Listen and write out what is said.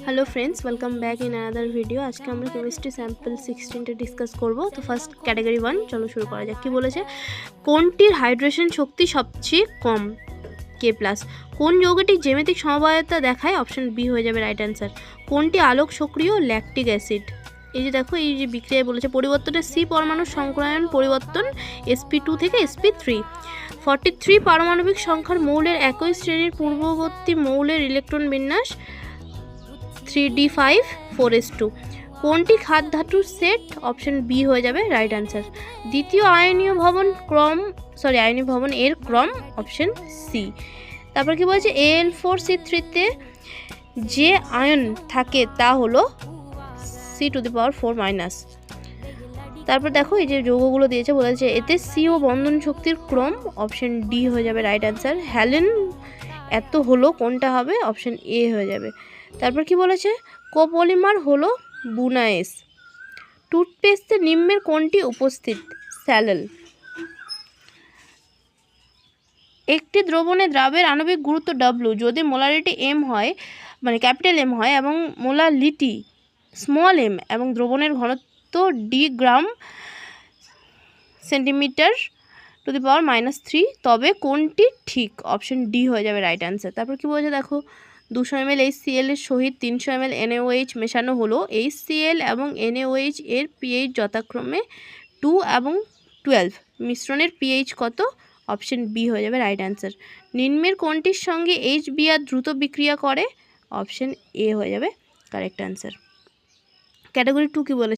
Hello friends, welcome back in another video. আজকে আমরা chemistry sample 16টা discuss করব। তো ফার্স্ট ক্যাটাগরি 1, চলো শুরু করা যাক। কি বলেছে? কোনটির হাইড্রেশন শক্তি সবচেয়ে কম? K plus. কোন যৌগটির জ্যামিতিক সমবায়তা দেখায়? অপশন বি হয়ে যাবে রাইট অ্যান্সার। কোনটি আলোক সক্রিয়? Lactic acid. এই যে দেখো, এই যে বিক্রিয়ায় বলেছে পরিবর্তনের সি পরমাণুর সংক্রায়ন পরিবর্তন sp2 থেকে sp3। 43 পারমাণবিক সংখ্যার মৌলের একই শ্রেণীর পূর্ববর্তী মৌলের ইলেকট্রন বিন্যাস 3d5 4s2। কোনটি খাদ ধাতুর সেট? অপশন বি হয়ে যাবে রাইট অ্যান্সার। দ্বিতীয় আয়নীয় ভবন এর ক্রম? Option C. তারপর কি বলছে? Al4C3-তে যে আয়ন থাকে তা হলো C⁴-। তারপর দেখো, এই যে যৌগগুলো দিয়েছে, বলেছে এতে সি ও বন্ধন শক্তির ক্রম? অপশন ডি হয়ে যাবে রাইট অ্যান্সার। হ্যালেন এত হলো কোনটা হবে? অপশন এ হয়ে যাবে। তারপর কি বলেছে? কোপলিমার হলো বুনায়েস। টুথপেস্টে নিম্নের কোনটি উপস্থিত? স্যালাল। একটি দ্রবণে দ্রাবের আণবিক গুরুত্ব W যদি মোলারিটি M হয়, মানে ক্যাপিটাল M হয়, এবং মোলালিটি স্মল m এবং দ্রবণের ঘনত্ব D gram centimetre to the power -3, তবে কোনটি ঠিক? অপশন ডি হয়ে যাবে রাইট অ্যান্সার। তারপর কি বলেছে দেখো? 200 ml HCl এর সহিত 300 ml NaOH মেশানো হলো। HCl এবং NaOH এর pH যথাক্রমে 2 এবং 12। মিশ্রণের pH কত? অপশন বি হয়ে যাবে রাইট অ্যান্সার। নিম্নের কোনটির সঙ্গে HBr দ্রুত বিক্রিয়া করে? অপশন এ হয়ে যাবে কারেক্ট অ্যান্সার। ক্যাটাগরি 2 কি বলেছে?